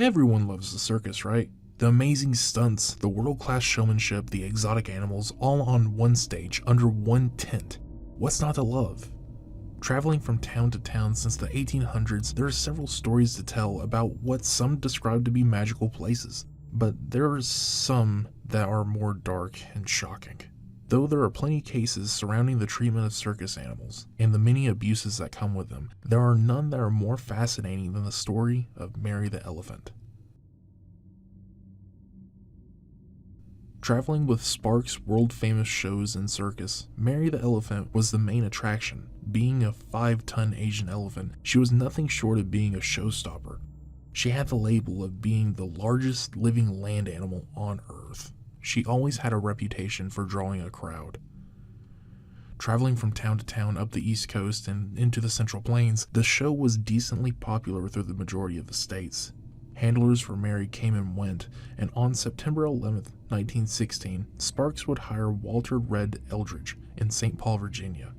Everyone loves the circus, right? The amazing stunts, the world-class showmanship, the exotic animals, all on one stage, under one tent. What's not to love? Traveling from town to town since the 1800s, there are several stories to tell about what some describe to be magical places, but there are some that are more dark and shocking. Though there are plenty of cases surrounding the treatment of circus animals and the many abuses that come with them, there are none that are more fascinating than the story of Mary the Elephant. Traveling with Sparks' world-famous shows and circus, Mary the Elephant was the main attraction. Being a 5-ton Asian elephant, she was nothing short of being a showstopper. She had the label of being the largest living land animal on Earth. She always had a reputation for drawing a crowd. Traveling from town to town up the East Coast and into the Central Plains, the show was decently popular through the majority of the states. Handlers for Mary came and went, and on September 11, 1916, Sparks would hire Walter Red Eldridge in St. Paul, Virginia.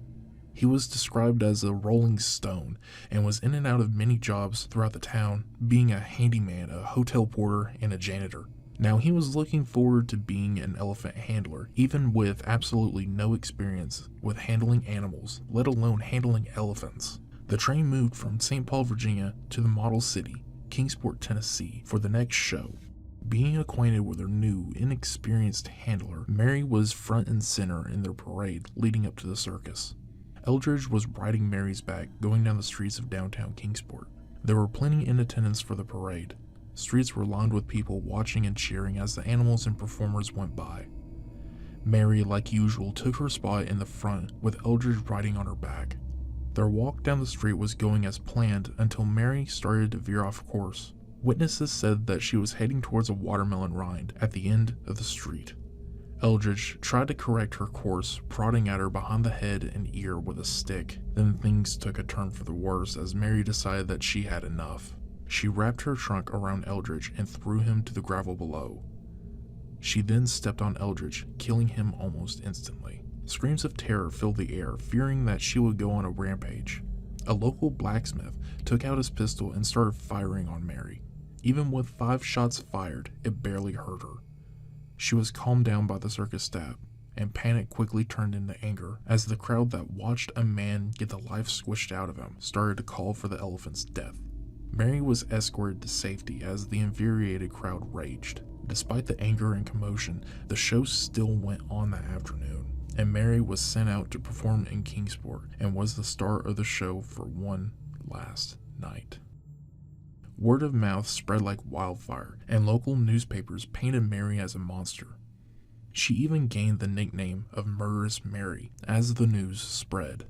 He was described as a rolling stone and was in and out of many jobs throughout the town, being a handyman, a hotel porter, and a janitor. Now he was looking forward to being an elephant handler, even with absolutely no experience with handling animals, let alone handling elephants. The train moved from St. Paul, Virginia to the model city, Kingsport, Tennessee, for the next show. Being acquainted with her new, inexperienced handler, Mary was front and center in their parade leading up to the circus. Eldridge was riding Mary's back, going down the streets of downtown Kingsport. There were plenty in attendance for the parade. Streets were lined with people watching and cheering as the animals and performers went by. Mary, like usual, took her spot in the front with Eldridge riding on her back. Their walk down the street was going as planned until Mary started to veer off course. Witnesses said that she was heading towards a watermelon rind at the end of the street. Eldridge tried to correct her course, prodding at her behind the head and ear with a stick. Then things took a turn for the worse as Mary decided that she had enough. She wrapped her trunk around Eldridge and threw him to the gravel below. She then stepped on Eldridge, killing him almost instantly. Screams of terror filled the air, fearing that she would go on a rampage. A local blacksmith took out his pistol and started firing on Mary. Even with 5 shots fired, it barely hurt her. She was calmed down by the circus staff, and panic quickly turned into anger as the crowd that watched a man get the life squished out of him started to call for the elephant's death. Mary was escorted to safety as the infuriated crowd raged. Despite the anger and commotion, the show still went on that afternoon, and Mary was sent out to perform in Kingsport and was the star of the show for one last night. Word of mouth spread like wildfire, and local newspapers painted Mary as a monster. She even gained the nickname of Murderous Mary as the news spread.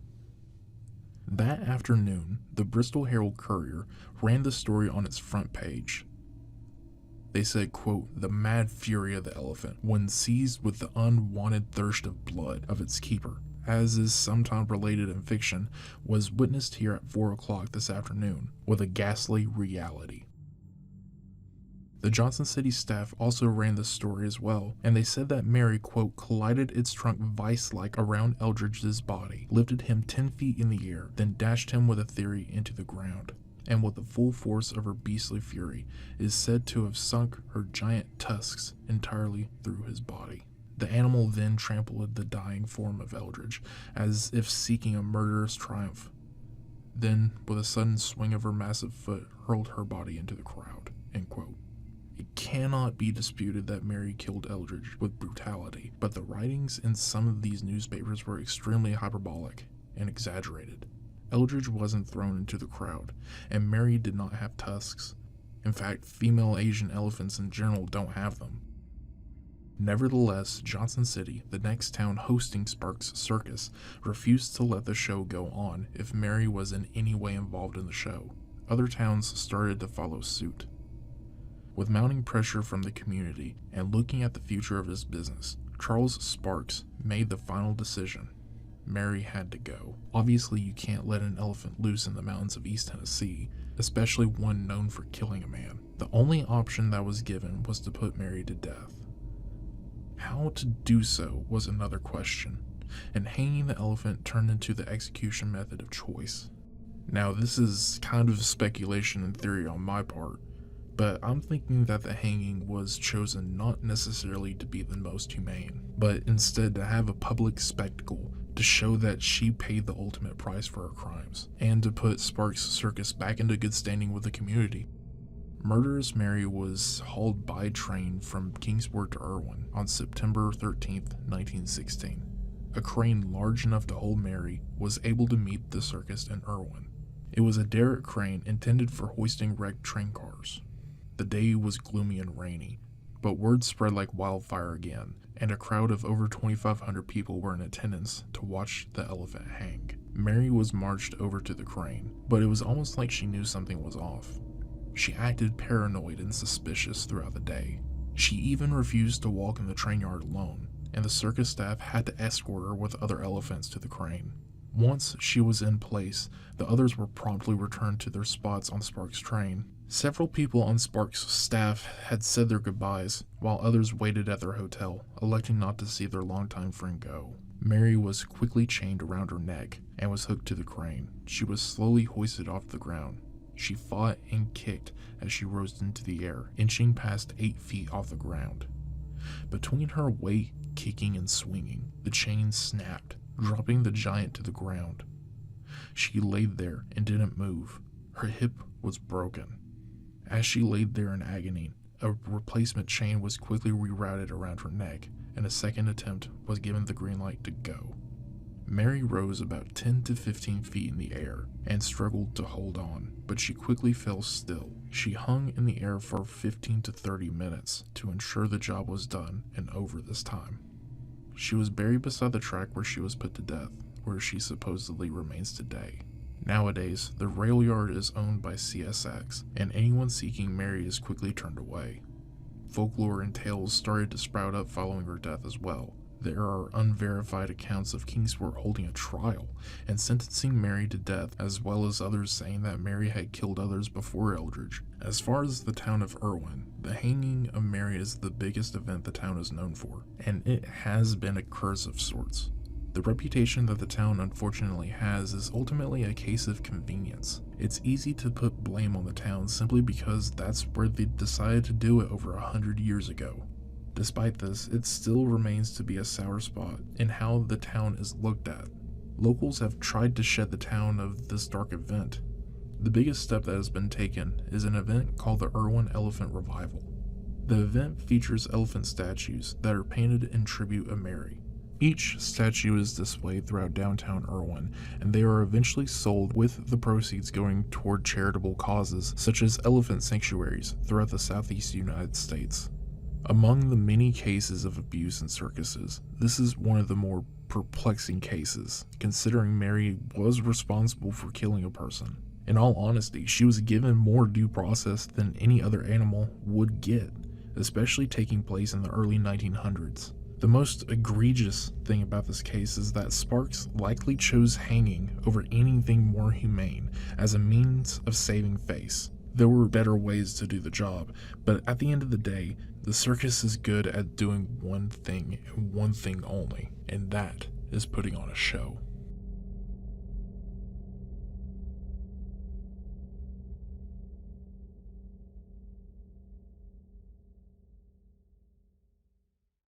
That afternoon, the Bristol Herald-Courier ran the story on its front page. They said, quote, "The mad fury of the elephant, when seized with the unwanted thirst of blood of its keeper, as is sometimes related in fiction, was witnessed here at 4 o'clock this afternoon, with a ghastly reality." The Johnson City staff also ran the story as well, and they said that Mary, quote, "collided its trunk vice-like around Eldridge's body, lifted him 10 feet in the air, then dashed him with a theory into the ground, and with the full force of her beastly fury, is said to have sunk her giant tusks entirely through his body." The animal then trampled the dying form of Eldridge, as if seeking a murderous triumph. Then, with a sudden swing of her massive foot, hurled her body into the crowd, end quote. It cannot be disputed that Mary killed Eldridge with brutality, but the writings in some of these newspapers were extremely hyperbolic and exaggerated. Eldridge wasn't thrown into the crowd, and Mary did not have tusks. In fact, female Asian elephants in general don't have them. Nevertheless, Johnson City, the next town hosting Sparks' circus, refused to let the show go on if Mary was in any way involved in the show. Other towns started to follow suit. With mounting pressure from the community and looking at the future of his business, Charles Sparks made the final decision. Mary had to go. Obviously, you can't let an elephant loose in the mountains of East Tennessee, especially one known for killing a man. The only option that was given was to put Mary to death. How to do so was another question, and hanging the elephant turned into the execution method of choice. Now, this is kind of speculation and theory on my part, but I'm thinking that the hanging was chosen not necessarily to be the most humane, but instead to have a public spectacle to show that she paid the ultimate price for her crimes, and to put Sparks' circus back into good standing with the community. Murderous Mary was hauled by train from Kingsport to Irwin on September 13, 1916. A crane large enough to hold Mary was able to meet the circus in Irwin. It was a derrick crane intended for hoisting wrecked train cars. The day was gloomy and rainy, but word spread like wildfire again, and a crowd of over 2,500 people were in attendance to watch the elephant hang. Mary was marched over to the crane, but it was almost like she knew something was off. She acted paranoid and suspicious throughout the day. She even refused to walk in the train yard alone, and the circus staff had to escort her with other elephants to the crane. Once she was in place, the others were promptly returned to their spots on Sparks' train. Several people on Sparks' staff had said their goodbyes, while others waited at their hotel, electing not to see their longtime friend go. Mary was quickly chained around her neck and was hooked to the crane. She was slowly hoisted off the ground. She fought and kicked as she rose into the air, inching past 8 feet off the ground. Between her weight, kicking, and swinging, the chain snapped, dropping the giant to the ground. She laid there and didn't move. Her hip was broken. As she laid there in agony, a replacement chain was quickly rerouted around her neck, and a second attempt was given the green light to go. Mary rose about 10 to 15 feet in the air and struggled to hold on, but she quickly fell still. She hung in the air for 15 to 30 minutes to ensure the job was done and over this time. She was buried beside the track where she was put to death, where she supposedly remains today. Nowadays, the rail yard is owned by CSX, and anyone seeking Mary is quickly turned away. Folklore and tales started to sprout up following her death as well. There are unverified accounts of Kingsport holding a trial and sentencing Mary to death, as well as others saying that Mary had killed others before Eldridge. As far as the town of Irwin, the hanging of Mary is the biggest event the town is known for, and it has been a curse of sorts. The reputation that the town unfortunately has is ultimately a case of convenience. It's easy to put blame on the town simply because that's where they decided to do it over 100 years ago. Despite this, it still remains to be a sour spot in how the town is looked at. Locals have tried to shed the town of this dark event. The biggest step that has been taken is an event called the Irwin Elephant Revival. The event features elephant statues that are painted in tribute of Mary. Each statue is displayed throughout downtown Irwin, and they are eventually sold, with the proceeds going toward charitable causes such as elephant sanctuaries throughout the southeast United States. Among the many cases of abuse in circuses, this is one of the more perplexing cases, considering Mary was responsible for killing a person. In all honesty, she was given more due process than any other animal would get, especially taking place in the early 1900s. The most egregious thing about this case is that Sparks likely chose hanging over anything more humane as a means of saving face. There were better ways to do the job, but at the end of the day, the circus is good at doing one thing and one thing only, and that is putting on a show.